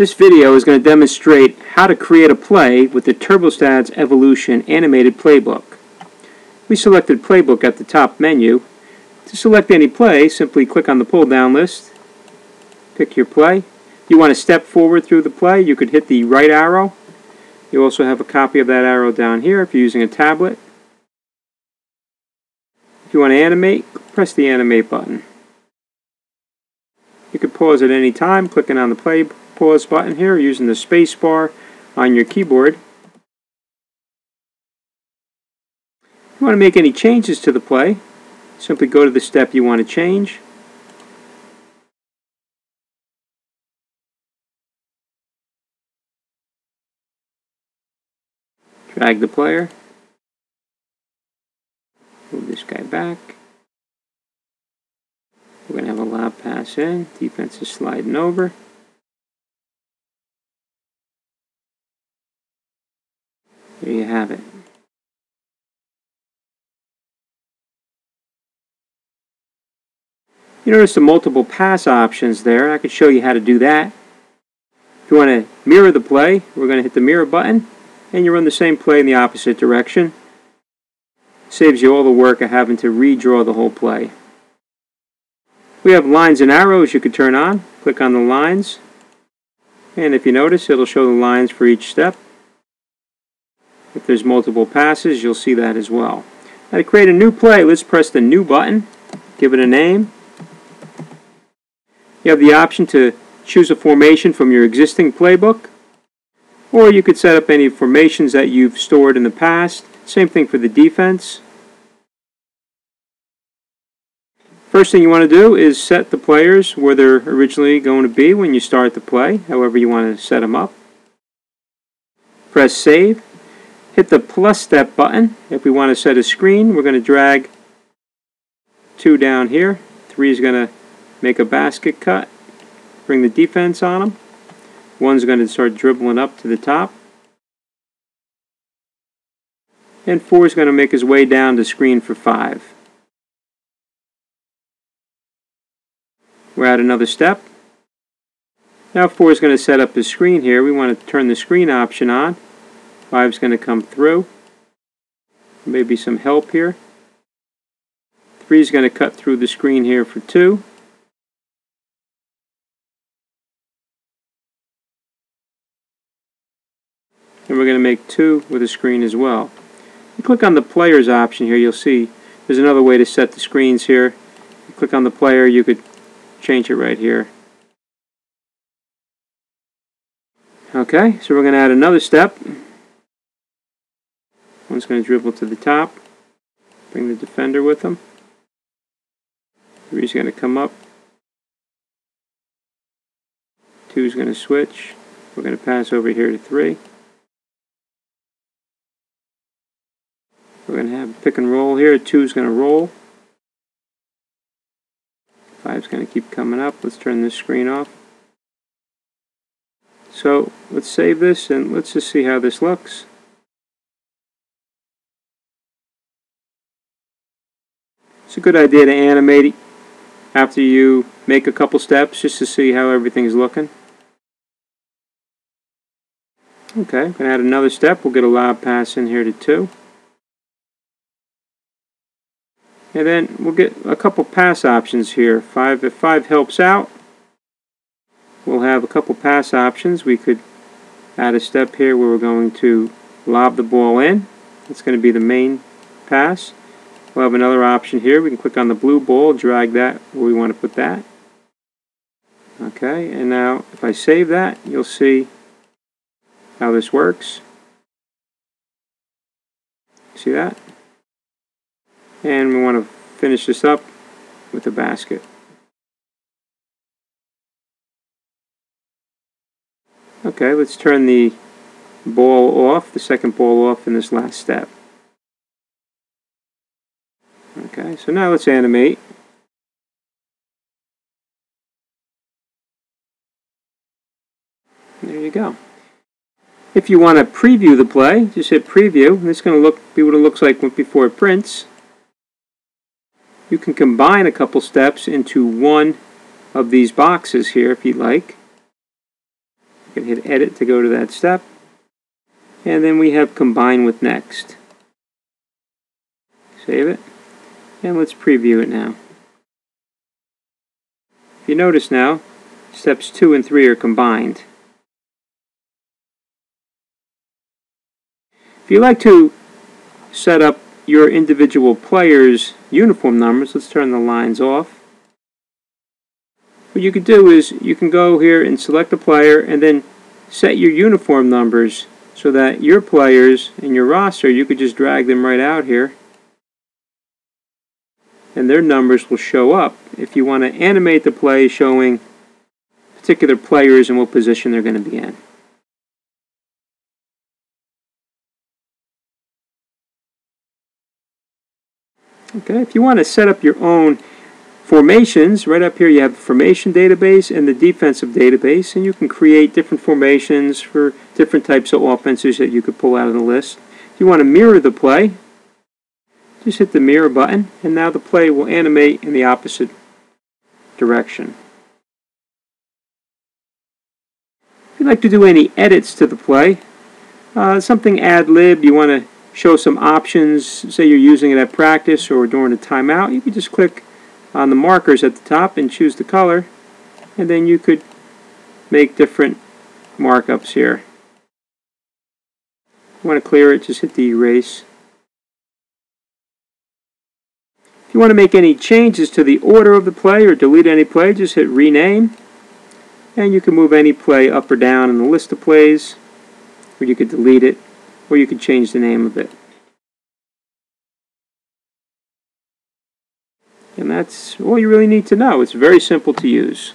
This video is going to demonstrate how to create a play with the TurboStats Evolution animated playbook. We selected Playbook at the top menu. To select any play, simply click on the pull-down list, pick your play. If you want to step forward through the play, you could hit the right arrow. You also have a copy of that arrow down here if you're using a tablet. If you want to animate, press the animate button. You could pause at any time, clicking on the play pause button here, using the space bar on your keyboard. If you want to make any changes to the play, simply go to the step you want to change. Drag the player. Move this guy back. We're going to have a lob pass in. Defense is sliding over. There you have it. You notice the multiple pass options there. I could show you how to do that. If you want to mirror the play, we're going to hit the mirror button, and you run the same play in the opposite direction. Saves you all the work of having to redraw the whole play. We have lines and arrows you could turn on. Click on the lines, and if you notice, it'll show the lines for each step. If there's multiple passes, you'll see that as well. Now to create a new play, let's press the New button, give it a name. You have the option to choose a formation from your existing playbook, or you could set up any formations that you've stored in the past. Same thing for the defense. First thing you want to do is set the players where they're originally going to be when you start the play, however you want to set them up. Press Save. Hit the plus step button. If we want to set a screen, we're going to drag 2 down here. 3 is going to make a basket cut. Bring the defense on them. 1's going to start dribbling up to the top. And 4 is going to make his way down to screen for 5. We're at another step. Now 4 is going to set up his screen here. We want to turn the screen option on. 5 is going to come through. Maybe some help here. 3 is going to cut through the screen here for 2. And we're going to make 2 with a screen as well. You click on the players option here, you'll see there's another way to set the screens here. You click on the player, you could change it right here. Okay, so we're going to add another step. 1's going to dribble to the top, bring the defender with him. 3 is going to come up. 2 is going to switch. We're going to pass over here to 3. We're going to have a pick and roll here. 2 is going to roll. 5 is going to keep coming up. Let's turn this screen off. So let's save this and let's just see how this looks. It's a good idea to animate it after you make a couple steps just to see how everything's looking. Okay, I'm going to add another step. We'll get a lob pass in here to 2. And then we'll get a couple pass options here. If 5 helps out, we'll have a couple pass options. We could add a step here where we're going to lob the ball in. It's going to be the main pass. We'll have another option here. We can click on the blue ball, drag that where we want to put that. Okay, and now if I save that, you'll see how this works. See that? And we want to finish this up with a basket. Okay, let's turn the ball off, the second ball off in this last step. Okay, so now let's animate. There you go. If you want to preview the play, just hit preview. This is going to be what it looks like before it prints. You can combine a couple steps into one of these boxes here if you'd like. You can hit edit to go to that step. And then we have combine with next. Save it. And let's preview it now. If you notice now, steps 2 and 3 are combined. If you like to set up your individual players' uniform numbers, let's turn the lines off. What you could do is you can go here and select a player and then set your uniform numbers so that your players in your roster, you could just drag them right out here and their numbers will show up. If you want to animate the play showing particular players and what position they're going to be in. Okay, if you want to set up your own formations, right up here you have the formation database and the defensive database, and you can create different formations for different types of offenses that you could pull out of the list. If you want to mirror the play, just hit the mirror button, and now the play will animate in the opposite direction. If you'd like to do any edits to the play, something ad lib, you want to show some options, say you're using it at practice or during a timeout, you could just click on the markers at the top and choose the color, and then you could make different markups here. If you want to clear it, just hit the erase. If you want to make any changes to the order of the play or delete any play, just hit rename, and you can move any play up or down in the list of plays, or you could delete it, or you could change the name of it. And that's all you really need to know. It's very simple to use.